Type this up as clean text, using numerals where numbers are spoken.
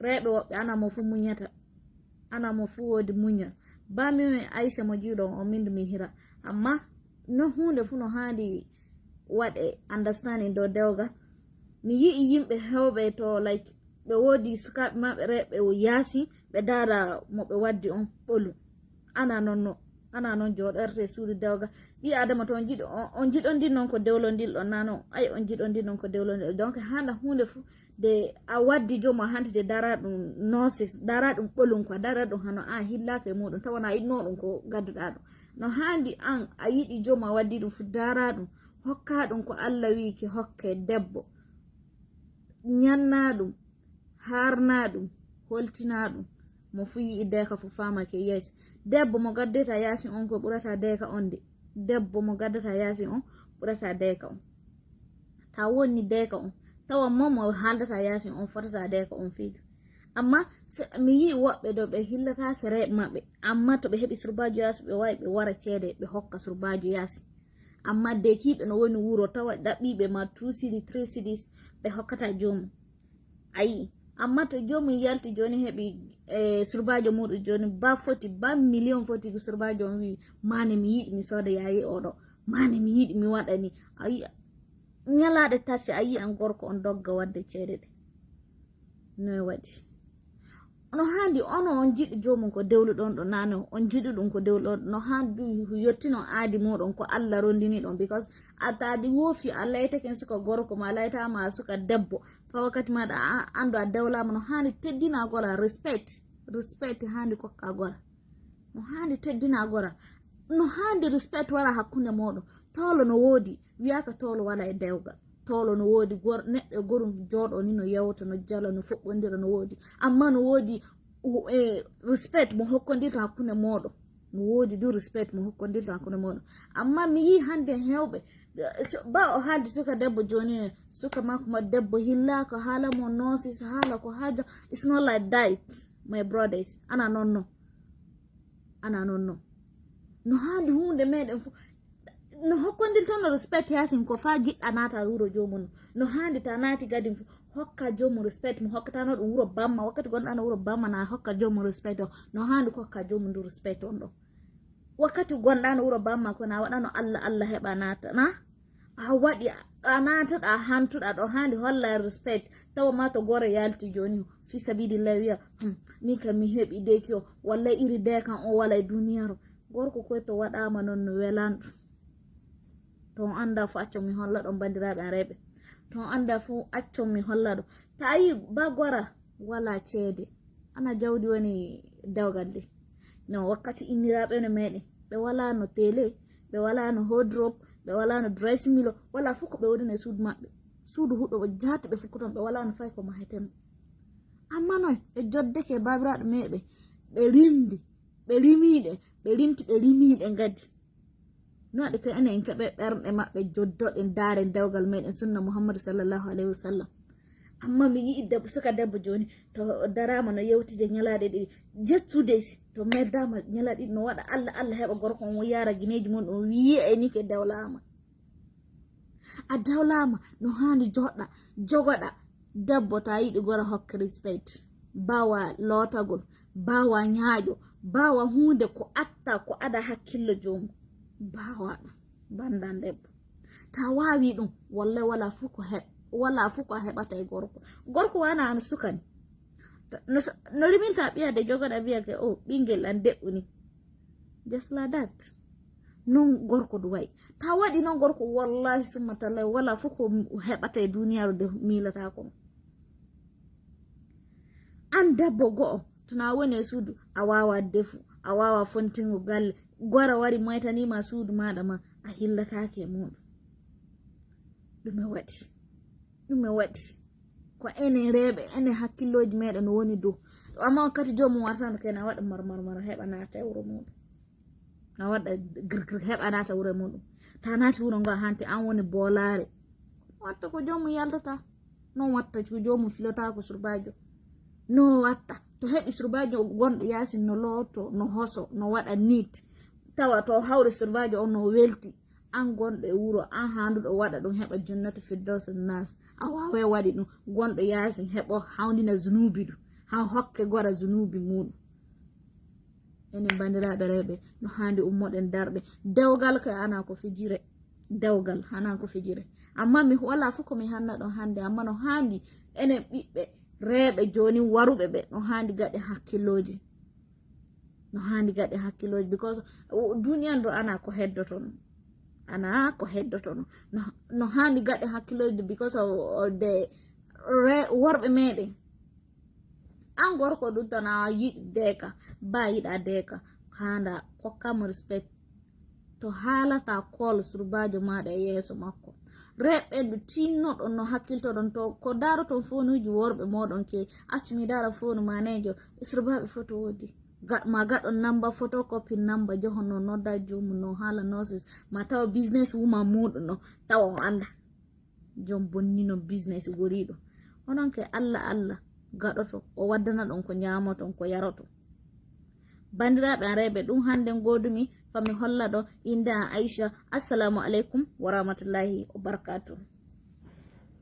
reɓe woɓɓe ana mo fu muñata ana mo fu wodi muñal bami Aisha mo jiɗo o min mi hira amma no hunde fu no handi waɗe understanding do dewgal mi yi'i yimɓe hewɓe to like ɓe wodi sukaɓe maɓɓe reɓe o yaasi ɓe dara mo ɓe waddi on ɓolu ana non joɗorde suudu dewgal ɓi adama to on jiɗondin non ko dewlondil ɗon nano ay on jiɗondin non ko dewlondil donc handa hunde fu de a waddi jomo hantide dara ɗum nonsense dara ɗum ɓolum quoi dara ɗum hano a hillaka e muɗum tawana a yiɗno ɗum ko gadduɗa ɗum no handi an a yiɗi jomo a waddi ɗum fu dara ɗum hokka ɗum ko Allah wiki hokke debbo nyanna ɗum harna ɗum holtina ɗum mo fu yi'i deka fu famake yes debbo mo gaddata yasin on ko ɓurata deka on de debbo mo gaddata yasin on ɓurata deka on ta wonni deka on tawa momo haldata yasin on fotata deka on fiijo amma mi yi woɓɓe ɗo ɓe hillatake reɓe maɓɓe amma to ɓe heɓi surbajo yasi ɓe wawi ɓe wara ceede ɓe hokka surbajo yasi amma dekiɓe no woni wuro tawa ɗaɓɓiɓe ma 2 city 3 cities ɓe hokkata jomum ayi amma to jomum yalti joni heɓi surbajo muɗum joni ba foti ba million foti surbajo on wi mane mi yiɗi mi soda yayi oɗo mane mi yiɗi mi waɗani ayi nyalaɗe tati ayi an gorko on dogga wadde ceede ɗe noy waɗi no handi on jiɗi jomum ko dewluɗon ɗo nano on jiɗi ɗum ko dewluɗon no handi yettino aadi muɗon ko Allah rondini ɗon because atadi wofi a laytaken suka gorko ma laytama suka debbo fa wakkati maɗa andu a dewlama no handi teddina gora respect handi kokka gora no handi teddina gora no handi respect wara hakkunde moɗon tolo no wodi wiyaka tolo wala e dewgal tolo no wodi neɗɗo gorum joɗo ni no yewta no jala no foɓɓodira no wodi amma no wodi respect mo hokkondirta hakkunde moɗon no wodi du respect mo hokkondirta hakkunde moɗon amma mi yi hande hewɓe ba o haaldi suka debbo joni suka makko ma debbo hillaka haala mo nonsis haala ko haja it's not like that my brothers ana nonno no handi hunde meɗen fu no hokkondil toon no respect yasin ko fa jiɗɗa nata wuro jomum no handi ta nati gadin fu hokka jomum respect mo hokkatano ɗum wuro bamma wakkati gonɗa no wuro bamma na hokka jomum respect o no handi ko hokka jomum ndu respect on ɗo wakkati gonɗa no wuro bamma ko na waɗano Allah heɓa nata na a waɗi a nataɗa hantuɗa ɗo handi holla respect tawa ma to gore yalti joni fi sabilillah wiya min kam mi heɓi deki o walla iri dekan o wala e duniyaru gorko koy to waɗama non no welanɗo to on anda fu accon mi holla ɗon bandiraɓe an reɓe to on anda fu accon mi holla ɗo ta yi ba gora wala ceede ana jawdi woni dewgal de no wakkati inniraɓe no meɗen ɓe wala no télé ɓe wala no wardrobe ɓe wala no dress milo wala fu ko ɓe wodina suudu maɓɓe suudu huɗo ɓe jati ɓe fukkuton ɓe wala no fay ko maheten amma noy ɓe joddeke babiraɗo meɓe ɓe rimdi ɓe rimiɗe ɓe rimti ɓe rimiɗe gadi no waɗi kay enen keɓe ɓerɗe maɓɓe joddoɗen daare dewgal meɗen sunna muhammadu sallallahu alayhi wa sallam amma mi yi'i debbo suka debbo joni to darama no yewtide ñalaɗe ɗiɗi just 2 days to meddama ñalaɗe ɗiɗi no waɗa Allah heɓa gorko on yara guineji mum ɗum wiye ni ke dewlama a dewlama no handi joɗɗa jogoɗa debbo ta yiɗi gora hokka respect bawa lotagol bawa ñaaƴo bawa hunde ko atta ko ada hakkillo jomum bawa ɗum bandan debbo ta wawi ɗum wallahi wala fu ko a heɓata e gorko wana an sukani no rimilta ɓiyade jogoɗa wiyake o ɓingel an deɓɓuni just like that non gorko ɗum wayi ta waɗi non gorko wallahi summa tallahi wala fu ko heɓata e duniyaru de milata ko an debbo go'o tona woni e suudu a wawa defu a wawa fontingo galle gora wari moytanima suudu maɗa ma a hillatake muɗum ɗume waɗi ko enen reɓe enen hakkilloji meɗen no woni dow amma wakkati jomum wartano kay na waɗa marmarmara heɓa nata e wuro muɗum na waɗa grgr heɓa nata wuro muɗum ta nati wuro ngo hanti an woni bolare watta ko jomum yaltata non watta ko jomum filata ko surbajo no watta to heɓi surbajo gonɗo yasin no looto no hoso no waɗa nit tawa to hawri surbajo on no welti an gonɗo e wuro an handuɗo waɗa ɗum heɓa junnata firdaus nas a wawa waɗi ɗum gonɗo yasin heɓo hawdina zunubi ɗum ha hokke gora zunubi muɗum. Enen bandiraɓe rewɓe no handi ummoɗen darɗe dewgal kay ana ko fijire, dewgal hana ko fijire. Amma mi wala fu ko mi hanna ɗon hande, amma no handi enen ɓiɓɓe rewɓe joni waruɓe ɓe no handi gaɗe hakkiloji, no handi gaɗe hakkiloji, because duniya do ana ko heddotono, ana ko heddotono, no handi gaɗe hakkiloji because of the worɓe meɗen. An gorko ɗum tan a yiɗi deka ba yiɗa deka handa hokkamo respect to haalata kol surbajo maɗa e yeeso makko. Reɓɓe ndu tinnoɗon no hakkiltoɗon to ko daroton fonuji worɓe moɗon ke accu mi dara fonu manejo surbaɓe foto wodi ma gaɗon namba photocopy namba johon no nodda jomum no haala nurses ma tawa business woman muɗum no tawa on anda jom bonnino business goriɗo. Onon ke Allah Allah gaɗoto o waddana ɗon ko nyamoton ko yaroto. Bandiraɓe an rewɓe ɗum hande godumi fami holla ɗo inde an Aisha. Assalamu alaikum wa rahmatullahi wa barakatuh.